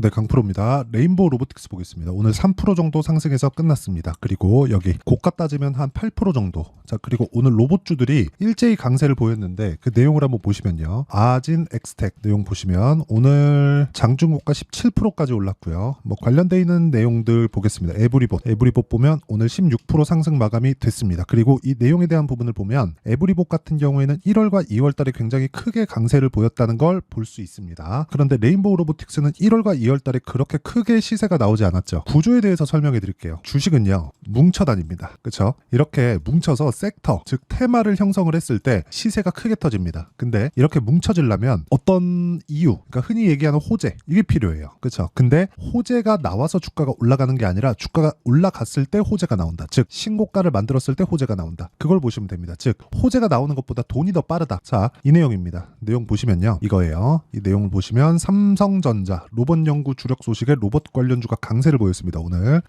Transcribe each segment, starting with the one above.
네, 강프로입니다. 레인보우 로보틱스 보겠습니다. 오늘 3% 정도 상승해서 끝났습니다. 그리고 여기 고가 따지면 한 8% 정도. 자, 그리고 오늘 로봇주들이 일제히 강세를 보였는데 그 내용을 한번 보시면요. 아진 엑스텍 내용 보시면 오늘 장중고가 17%까지 올랐고요. 뭐 관련돼 있는 내용들 보겠습니다. 에브리봇 보면 오늘 16% 상승 마감이 됐습니다. 그리고 이 내용에 대한 부분을 보면 에브리봇 같은 경우에는 1월과 2월 달에 굉장히 크게 강세를 보였다는 걸 볼 수 있습니다. 그런데 레인보우 로보틱스는 1월과 2월 달에 그렇게 크게 시세가 나오지 않았죠. 구조에 대해서 설명해 드릴게요. 주식은요, 뭉쳐 다닙니다. 그렇죠? 이렇게 뭉쳐서 섹터, 즉 테마를 형성을 했을 때 시세가 크게 터집니다. 근데 이렇게 뭉쳐지려면 어떤 이유, 그러니까 흔히 얘기하는 호재, 이게 필요해요. 그렇죠? 근데 호재가 나와서 주가가 올라가는 게 아니라 주가가 올라갔을 때 호재가 나온다. 즉 신고가를 만들었을 때 호재가 나온다. 그걸 보시면 됩니다. 즉 호재가 나오는 것보다 돈이 더 빠르다. 자, 이 내용입니다. 내용 보시면요, 이거예요. 이 내용을 보시면 삼성전자 로봇 연구 주력 소식에 로봇 관련주가 강세를 보였습니다.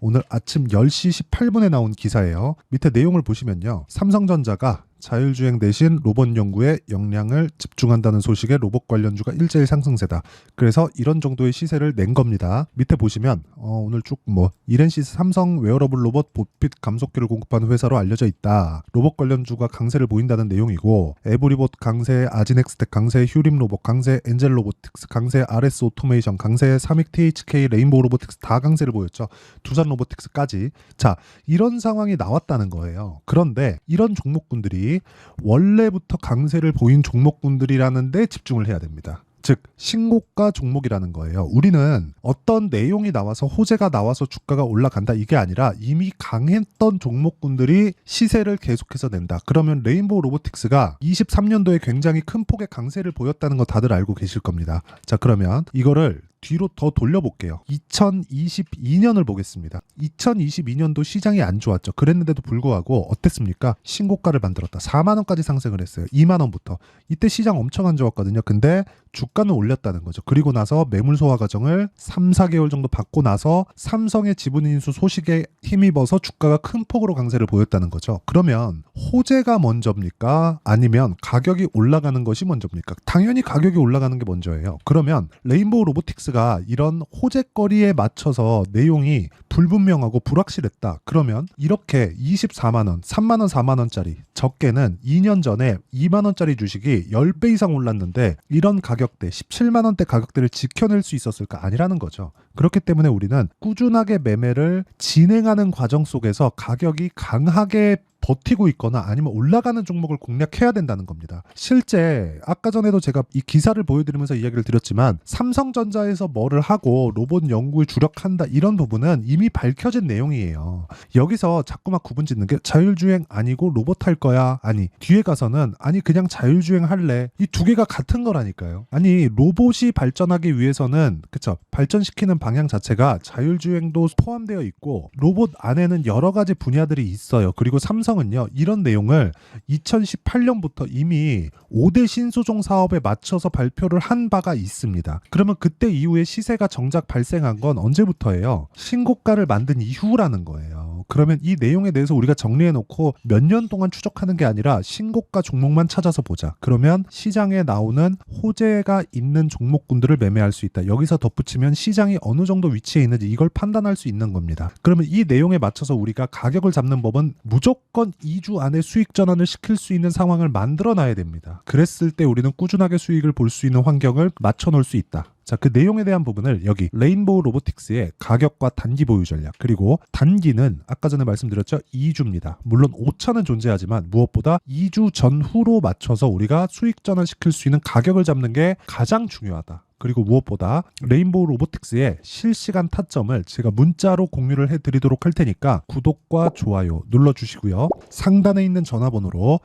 오늘 아침 10시 18분에 나온 기사예요. 밑에 내용을 보시면요, 삼성전자가 자율주행 대신 로봇 연구에 역량을 집중한다는 소식에 로봇 관련주가 일제히 상승세다. 그래서 이런 정도의 시세를 낸 겁니다. 밑에 보시면 오늘 쭉 이렌시스 삼성 웨어러블 로봇 보핏 감속기를 공급하는 회사로 알려져 있다. 로봇 관련주가 강세를 보인다는 내용이고, 에브리봇 강세, 아진엑스텍 강세, 휴림 로봇 강세, 엔젤 로보틱스 강세, RS 오토메이션 강세, 사믹 THK, 레인보우 로보틱스 다 강세를 보였죠. 두산 로보틱스까지. 자, 이런 상황이 나왔다는 거예요. 그런데 이런 종목군들이 원래부터 강세를 보인 종목군들이라는 데 집중을 해야 됩니다. 즉 신고가 종목이라는 거예요. 우리는 어떤 내용이 나와서 호재가 나와서 주가가 올라간다 이게 아니라 이미 강했던 종목군들이 시세를 계속해서 낸다. 그러면 레인보우 로보틱스가 23년도에 굉장히 큰 폭의 강세를 보였다는 거 다들 알고 계실 겁니다. 자, 그러면 이거를 뒤로 더 돌려볼게요. 2022년을 보겠습니다. 2022년도 시장이 안 좋았죠. 그랬는데도 불구하고 어땠습니까? 신고가를 만들었다. 4만원까지 상승을 했어요. 2만원부터. 이때 시장 엄청 안 좋았거든요. 근데 주가는 올렸다는 거죠. 그리고 나서 매물 소화 과정을 3, 4개월 정도 받고 나서 삼성의 지분 인수 소식에 힘입어서 주가가 큰 폭으로 강세를 보였다는 거죠. 그러면 호재가 먼저입니까? 아니면 가격이 올라가는 것이 먼저입니까? 당연히 가격이 올라가는 게 먼저예요. 그러면 레인보우 로보틱스가 이런 호재거리에 맞춰서 내용이 불분명하고 불확실했다. 그러면 이렇게 24만원, 3만원, 4만원짜리 적게는 2년 전에 2만원짜리 주식이 10배 이상 올랐는데 이런 가격대, 17만원대 가격대를 지켜낼 수 있었을까? 아니라는 거죠. 그렇기 때문에 우리는 꾸준하게 매매를 진행하는 과정 속에서 가격이 강하게 버티고 있거나 아니면 올라가는 종목을 공략해야 된다는 겁니다. 실제 아까 전에도 제가 이 기사를 보여드리면서 이야기를 드렸지만 삼성전자에서 뭐를 하고 로봇 연구에 주력한다 이런 부분은 이미 밝혀진 내용이에요. 여기서 자꾸 막 구분 짓는 게 자율주행 아니고 로봇 할 거야. 아니 뒤에 가서는 아니 그냥 자율주행 할래. 이 두 개가 같은 거라니까요. 아니 로봇이 발전하기 위해서는 그쵸, 발전시키는 방향 자체가 자율주행도 포함되어 있고 로봇 안에는 여러 가지 분야들이 있어요. 그리고 삼성은요 이런 내용을 2018년부터 이미 5대 신소종 사업에 맞춰서 발표를 한 바가 있습니다. 그러면 그때 이후에 시세가 정작 발생한 건 언제부터예요? 신고가를 만든 이후라는 거예요. 그러면 이 내용에 대해서 우리가 정리해놓고 몇 년 동안 추적하는 게 아니라 신고가 종목만 찾아서 보자. 그러면 시장에 나오는 호재가 있는 종목군들을 매매할 수 있다. 여기서 덧붙이면 시장이 어느 정도 위치에 있는지 이걸 판단할 수 있는 겁니다. 그러면 이 내용에 맞춰서 우리가 가격을 잡는 법은 무조건 2주 안에 수익 전환을 시킬 수 있는 상황을 만들어 놔야 됩니다. 그랬을 때 우리는 꾸준하게 수익을 볼 수 있는 환경을 맞춰 놓을 수 있다. 자, 그 내용에 대한 부분을 여기 레인보우 로보틱스의 가격과 단기 보유 전략, 그리고 단기는 아까 전에 말씀드렸죠, 2주입니다. 물론 5차는 존재하지만 무엇보다 2주 전후로 맞춰서 우리가 수익 전환시킬 수 있는 가격을 잡는 게 가장 중요하다. 그리고 무엇보다 레인보우 로보틱스의 실시간 타점을 제가 문자로 공유를 해드리도록 할 테니까 구독과 좋아요 눌러주시고요. 상단에 있는 전화번호로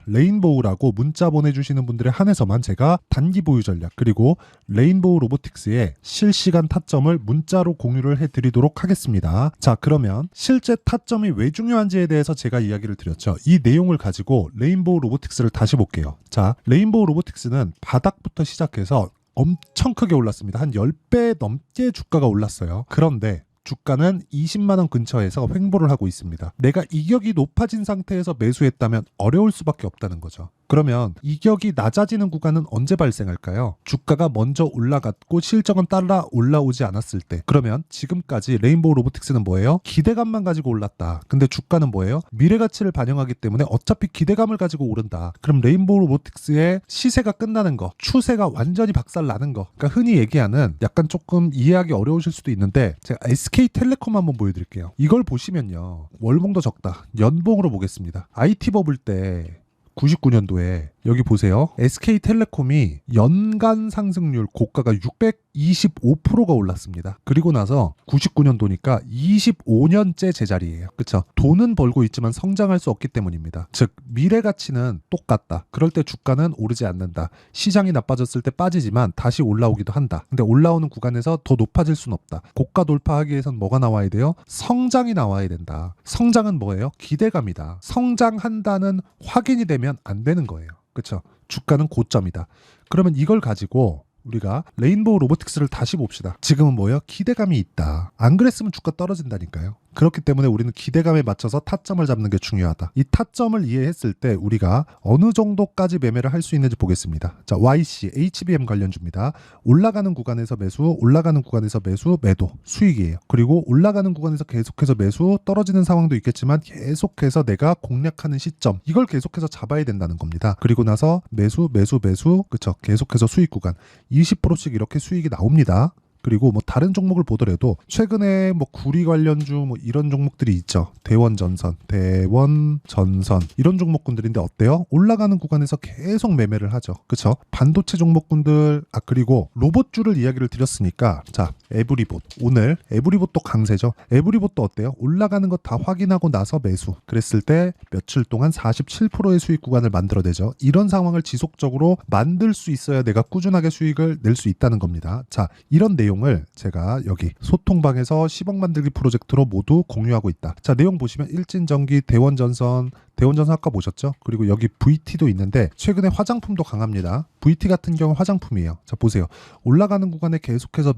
레인보우라고 문자 보내주시는 분들에 한해서만 제가 단기 보유 전략 그리고 레인보우 로보틱스의 실시간 타점을 문자로 공유를 해드리도록 하겠습니다. 자, 그러면 실제 타점이 왜 중요한지에 대해서 제가 이야기를 드렸죠. 이 내용을 가지고 레인보우 로보틱스를 다시 볼게요. 자, 레인보우 로보틱스는 바닥부터 시작해서 엄청 크게 올랐습니다. 한 10배 넘게 주가가 올랐어요. 그런데 주가는 20만원 근처에서 횡보를 하고 있습니다. 내가 이격이 높아진 상태에서 매수했다면 어려울 수밖에 없다는 거죠. 그러면 이격이 낮아지는 구간은 언제 발생할까요? 주가가 먼저 올라갔고 실적은 따라 올라오지 않았을 때. 그러면 지금까지 레인보우 로보틱스는 뭐예요? 기대감만 가지고 올랐다. 근데 주가는 뭐예요? 미래 가치를 반영하기 때문에 어차피 기대감을 가지고 오른다. 그럼 레인보우 로보틱스의 시세가 끝나는 거, 추세가 완전히 박살나는 거. 그러니까 흔히 얘기하는 약간 조금 이해하기 어려우실 수도 있는데 제가 SK텔레콤 한번 보여드릴게요. 이걸 보시면요. 월봉도 적다. 연봉으로 보겠습니다. IT 버블 때 99년도에 여기 보세요. SK텔레콤이 연간 상승률 고가가 625%가 올랐습니다. 그리고 나서 99년도니까 25년째 제자리예요. 그쵸? 돈은 벌고 있지만 성장할 수 없기 때문입니다. 즉 미래 가치는 똑같다. 그럴 때 주가는 오르지 않는다. 시장이 나빠졌을 때 빠지지만 다시 올라오기도 한다. 근데 올라오는 구간에서 더 높아질 수는 없다. 고가 돌파하기 위해선 뭐가 나와야 돼요? 성장이 나와야 된다. 성장은 뭐예요? 기대감이다. 성장한다는 확인이 되면 안 되는 거예요. 그렇죠? 주가는 고점이다. 그러면 이걸 가지고 우리가 레인보우 로보틱스를 다시 봅시다. 지금은 뭐예요? 기대감이 있다. 안 그랬으면 주가 떨어진다니까요. 그렇기 때문에 우리는 기대감에 맞춰서 타점을 잡는 게 중요하다. 이 타점을 이해했을 때 우리가 어느 정도까지 매매를 할 수 있는지 보겠습니다. 자, YC, HBM 관련주입니다. 올라가는 구간에서 매수, 올라가는 구간에서 매수, 매도, 수익이에요. 그리고 올라가는 구간에서 계속해서 매수, 떨어지는 상황도 있겠지만 계속해서 내가 공략하는 시점, 이걸 계속해서 잡아야 된다는 겁니다. 그리고 나서 매수, 매수, 매수, 그쵸? 계속해서 수익 구간 20%씩 이렇게 수익이 나옵니다. 그리고 뭐 다른 종목을 보더라도 최근에 뭐 구리 관련주 뭐 이런 종목들이 있죠. 대원전선 이런 종목군들인데 어때요? 올라가는 구간에서 계속 매매를 하죠. 그렇죠? 반도체 종목군들 그리고 로봇주를 이야기를 드렸으니까 자, 에브리봇. 오늘 에브리봇도 강세죠. 에브리봇도 어때요? 올라가는 것 다 확인하고 나서 매수. 그랬을 때 며칠 동안 47%의 수익 구간을 만들어내죠. 이런 상황을 지속적으로 만들 수 있어야 내가 꾸준하게 수익을 낼 수 있다는 겁니다. 자, 이런 내용을 제가 여기 소통방에서 10억 만들기 프로젝트로 모두 공유하고 있다. 자, 내용 보시면 일진전기, 대원전선 아까 보셨죠? 그리고 여기 VT도 있는데 최근에 화장품도 강합니다. VT 같은 경우 화장품이에요. 자, 보세요. 올라가는 구간에 계속해서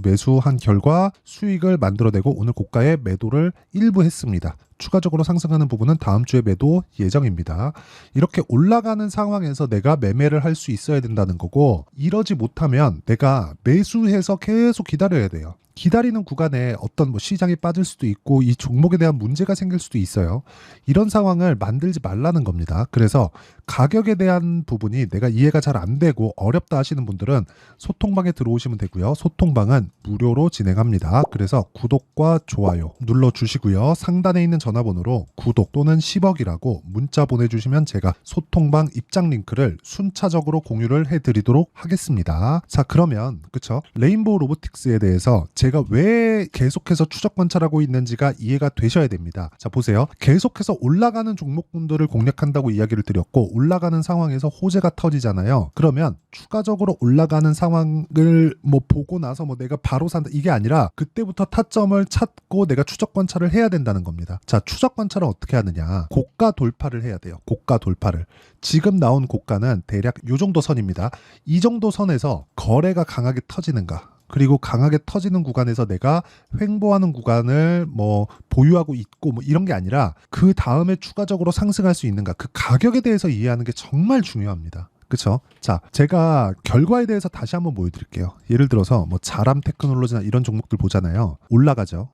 매수한 결과 수익을 만들어내고 오늘 고가에 매도를 일부 했습니다. 추가적으로 상승하는 부분은 다음 주에 매도 예정입니다. 이렇게 올라가는 상황에서 내가 매매를 할 수 있어야 된다는 거고, 이러지 못하면 내가 매수해서 계속 기다려야 돼요. 기다리는 구간에 어떤 뭐 시장이 빠질 수도 있고 이 종목에 대한 문제가 생길 수도 있어요. 이런 상황을 만들지 말라는 겁니다. 그래서 가격에 대한 부분이 내가 이해가 잘 안 되고 어렵다 하시는 분들은 소통방에 들어오시면 되고요. 소통방은 무료로 진행합니다. 그래서 구독과 좋아요 눌러주시고요. 상단에 있는 전화번호로 구독 또는 10억이라고 문자 보내주시면 제가 소통방 입장 링크를 순차적으로 공유를 해드리도록 하겠습니다. 자, 그러면 그쵸? 레인보우 로보틱스에 대해서 제가 왜 계속해서 추적 관찰하고 있는지가 이해가 되셔야 됩니다. 자, 보세요. 계속해서 올라가는 종목군들을 공략한다고 이야기를 드렸고 올라가는 상황에서 호재가 터지잖아요. 그러면 추가적으로 올라가는 상황을 뭐 보고 나서 뭐 내가 바로 산다 이게 아니라 그때부터 타점을 찾고 내가 추적 관찰을 해야 된다는 겁니다. 자, 추적 관찰은 어떻게 하느냐? 고가 돌파를 해야 돼요. 고가 돌파를. 지금 나온 고가는 대략 이 정도 선입니다. 이 정도 선에서 거래가 강하게 터지는가? 그리고 강하게 터지는 구간에서 내가 횡보하는 구간을 뭐 보유하고 있고 뭐 이런 게 아니라 그 다음에 추가적으로 상승할 수 있는가? 그 가격에 대해서 이해하는 게 정말 중요합니다. 그쵸? 자, 제가 결과에 대해서 다시 한번 보여드릴게요. 예를 들어서 뭐 자람 테크놀로지나 이런 종목들 보잖아요. 올라가죠.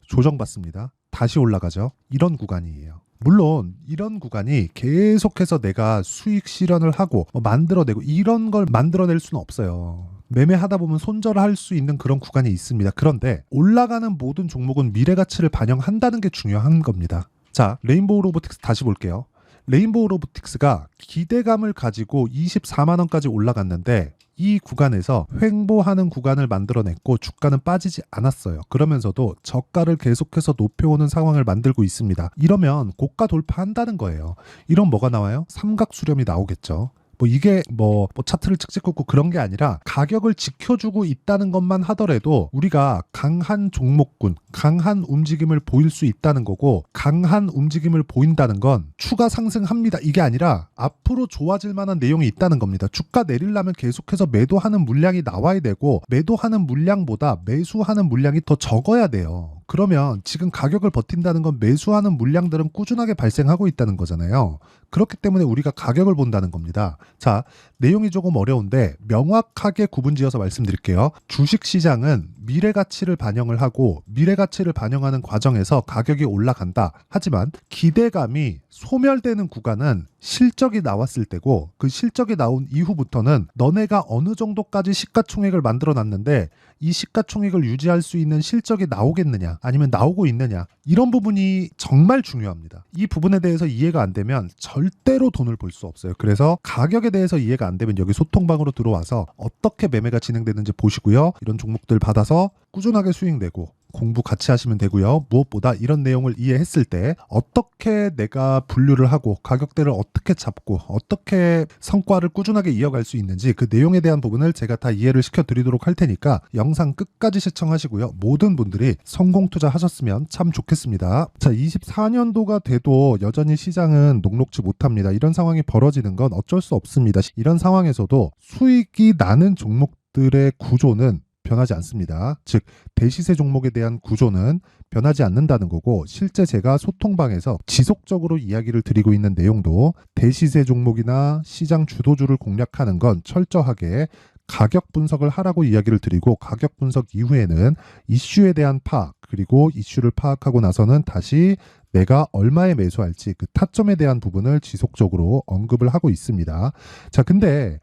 조정받습니다. 다시 올라가죠. 이런 구간이에요. 물론 이런 구간이 계속해서 내가 수익 실현을 하고 만들어내고 이런 걸 만들어낼 수는 없어요. 매매하다 보면 손절할 수 있는 그런 구간이 있습니다. 그런데 올라가는 모든 종목은 미래 가치를 반영한다는 게 중요한 겁니다. 자, 레인보우 로보틱스 다시 볼게요. 레인보우 로보틱스가 기대감을 가지고 24만 원까지 올라갔는데 이 구간에서 횡보하는 구간을 만들어냈고 주가는 빠지지 않았어요. 그러면서도 저가를 계속해서 높여오는 상황을 만들고 있습니다. 이러면 고가 돌파한다는 거예요. 이런 뭐가 나와요? 삼각 수렴이 나오겠죠. 뭐 이게 뭐 차트를 찍찍 긋고 그런 게 아니라 가격을 지켜주고 있다는 것만 하더라도 우리가 강한 종목군, 강한 움직임을 보일 수 있다는 거고, 강한 움직임을 보인다는 건 추가 상승합니다 이게 아니라 앞으로 좋아질 만한 내용이 있다는 겁니다. 주가 내리려면 계속해서 매도하는 물량이 나와야 되고 매도하는 물량보다 매수하는 물량이 더 적어야 돼요. 그러면 지금 가격을 버틴다는 건 매수하는 물량들은 꾸준하게 발생하고 있다는 거잖아요. 그렇기 때문에 우리가 가격을 본다는 겁니다. 자, 내용이 조금 어려운데 명확하게 구분지어서 말씀드릴게요. 주식시장은 미래 가치를 반영을 하고 미래 가치를 반영하는 과정에서 가격이 올라간다. 하지만 기대감이 소멸되는 구간은 실적이 나왔을 때고 그 실적이 나온 이후부터는 너네가 어느 정도까지 시가총액을 만들어 놨는데 이 시가총액을 유지할 수 있는 실적이 나오겠느냐 아니면 나오고 있느냐 이런 부분이 정말 중요합니다. 이 부분에 대해서 이해가 안 되면 절대로 돈을 벌 수 없어요. 그래서 가격에 대해서 이해가 안 되면 여기 소통방으로 들어와서 어떻게 매매가 진행되는지 보시고요. 이런 종목들 받아서 꾸준하게 수익 내고 공부 같이 하시면 되고요. 무엇보다 이런 내용을 이해했을 때 어떻게 내가 분류를 하고 가격대를 어떻게 잡고 어떻게 성과를 꾸준하게 이어갈 수 있는지 그 내용에 대한 부분을 제가 다 이해를 시켜드리도록 할 테니까 영상 끝까지 시청하시고요. 모든 분들이 성공 투자하셨으면 참 좋겠습니다. 자, 24년도가 돼도 여전히 시장은 녹록지 못합니다. 이런 상황이 벌어지는 건 어쩔 수 없습니다. 이런 상황에서도 수익이 나는 종목들의 구조는 변하지 않습니다. 즉 대시세 종목에 대한 구조는 변하지 않는다는 거고 실제 제가 소통방에서 지속적으로 이야기를 드리고 있는 내용도 대시세 종목이나 시장 주도주를 공략하는 건 철저하게 가격 분석을 하라고 이야기를 드리고 가격 분석 이후에는 이슈에 대한 파악 그리고 이슈를 파악하고 나서는 다시 내가 얼마에 매수할지 그 타점에 대한 부분을 지속적으로 언급을 하고 있습니다. 자, 근데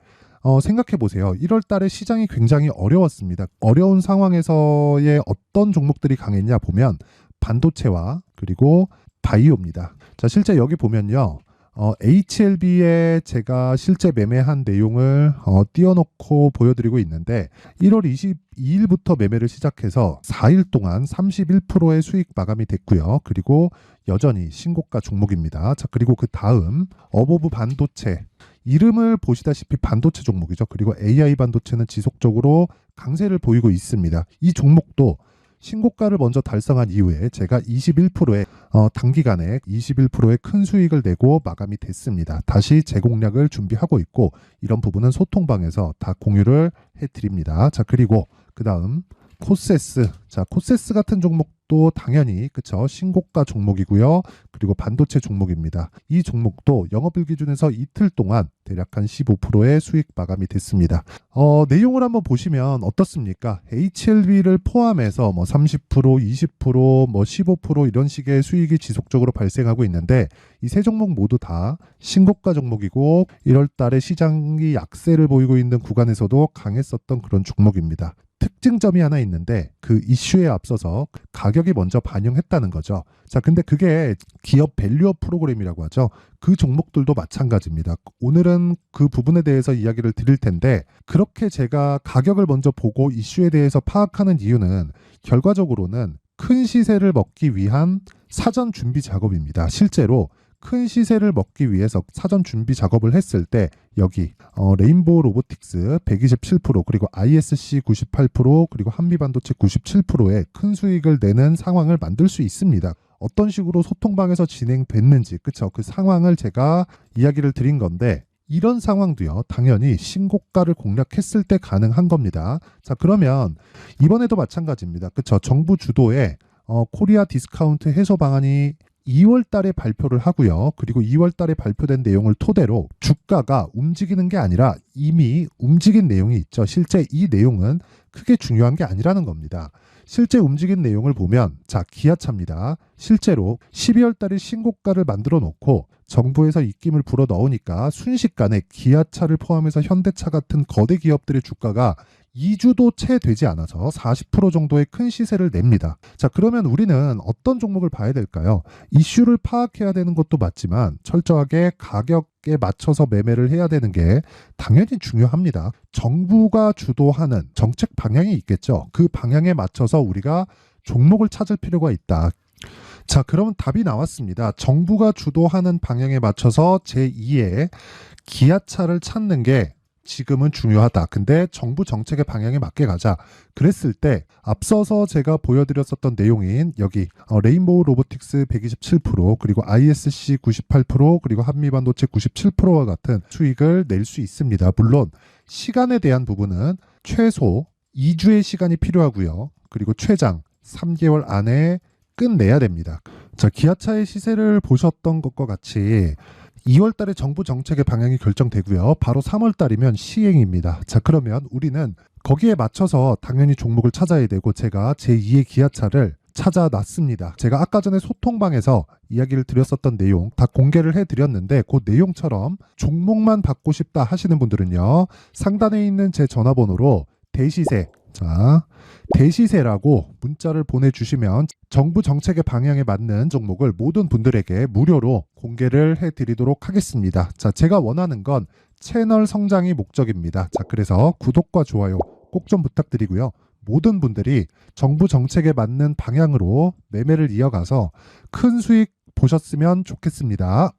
생각해 보세요. 1월 달에 시장이 굉장히 어려웠습니다. 어려운 상황에서의 어떤 종목들이 강했냐 보면 반도체와 그리고 바이오입니다. 자, 실제 여기 보면요. HLB에 제가 실제 매매한 내용을 띄워놓고 보여드리고 있는데 1월 22일부터 매매를 시작해서 4일 동안 31%의 수익 마감이 됐고요. 그리고 여전히 신고가 종목입니다. 자, 그리고 그 다음 어보브 반도체 이름을 보시다시피 반도체 종목이죠. 그리고 AI 반도체는 지속적으로 강세를 보이고 있습니다. 이 종목도 신고가를 먼저 달성한 이후에 제가 21%의 단기간에 21%의 큰 수익을 내고 마감이 됐습니다. 다시 재공략을 준비하고 있고 이런 부분은 소통방에서 다 공유를 해드립니다. 자, 그리고 그 다음 코세스. 자, 코세스 같은 종목도 당연히 그쵸 신고가 종목이고요. 그리고 반도체 종목입니다. 이 종목도 영업일 기준에서 이틀 동안 대략 한 15%의 수익 마감이 됐습니다. 내용을 한번 보시면 어떻습니까? HLB를 포함해서 뭐 30%, 20%, 뭐 15% 이런 식의 수익이 지속적으로 발생하고 있는데 이 세 종목 모두 다 신고가 종목이고 1월 달에 시장이 약세를 보이고 있는 구간에서도 강했었던 그런 종목입니다. 특징점이 하나 있는데 그 이슈에 앞서서 가격이 먼저 반영했다는 거죠. 자, 근데 그게 기업 밸류업 프로그램이라고 하죠. 그 종목들도 마찬가지입니다. 오늘은 그 부분에 대해서 이야기를 드릴 텐데 그렇게 제가 가격을 먼저 보고 이슈에 대해서 파악하는 이유는 결과적으로는 큰 시세를 먹기 위한 사전 준비 작업입니다. 실제로 큰 시세를 먹기 위해서 사전 준비 작업을 했을 때 여기 레인보우 로보틱스 127% 그리고 ISC 98% 그리고 한미반도체 97%의 큰 수익을 내는 상황을 만들 수 있습니다. 어떤 식으로 소통방에서 진행됐는지 그쵸? 그 상황을 제가 이야기를 드린 건데 이런 상황도요 당연히 신고가를 공략했을 때 가능한 겁니다. 자, 그러면 이번에도 마찬가지입니다. 그쵸? 정부 주도의 코리아 디스카운트 해소 방안이 2월 달에 발표를 하고요. 그리고 2월 달에 발표된 내용을 토대로 주가가 움직이는 게 아니라 이미 움직인 내용이 있죠. 실제 이 내용은 크게 중요한 게 아니라는 겁니다. 실제 움직인 내용을 보면 자, 기아차입니다. 실제로 12월 달에 신고가를 만들어 놓고 정부에서 입김을 불어 넣으니까 순식간에 기아차를 포함해서 현대차 같은 거대 기업들의 주가가 2주도 채 되지 않아서 40% 정도의 큰 시세를 냅니다. 자, 그러면 우리는 어떤 종목을 봐야 될까요? 이슈를 파악해야 되는 것도 맞지만 철저하게 가격에 맞춰서 매매를 해야 되는 게 당연히 중요합니다. 정부가 주도하는 정책 방향이 있겠죠. 그 방향에 맞춰서 우리가 종목을 찾을 필요가 있다. 자, 그러면 답이 나왔습니다. 정부가 주도하는 방향에 맞춰서 제2의 기아차를 찾는 게 지금은 중요하다. 근데 정부 정책의 방향에 맞게 가자. 그랬을 때 앞서서 제가 보여드렸었던 내용인 여기 레인보우 로보틱스 127% 그리고 ISC 98% 그리고 한미반도체 97%와 같은 수익을 낼 수 있습니다. 물론 시간에 대한 부분은 최소 2주의 시간이 필요하고요. 그리고 최장 3개월 안에 끝내야 됩니다. 자, 기아차의 시세를 보셨던 것과 같이 2월 달에 정부 정책의 방향이 결정되고요. 바로 3월 달이면 시행입니다. 자, 그러면 우리는 거기에 맞춰서 당연히 종목을 찾아야 되고 제가 제2의 기아차를 찾아놨습니다. 제가 아까 전에 소통방에서 이야기를 드렸었던 내용 다 공개를 해드렸는데 그 내용처럼 종목만 받고 싶다 하시는 분들은요. 상단에 있는 제 전화번호로 대시세, 자, 대시세라고 문자를 보내주시면 정부 정책의 방향에 맞는 종목을 모든 분들에게 무료로 공개를 해드리도록 하겠습니다. 자, 제가 원하는 건 채널 성장이 목적입니다. 자, 그래서 구독과 좋아요 꼭 좀 부탁드리고요. 모든 분들이 정부 정책에 맞는 방향으로 매매를 이어가서 큰 수익 보셨으면 좋겠습니다.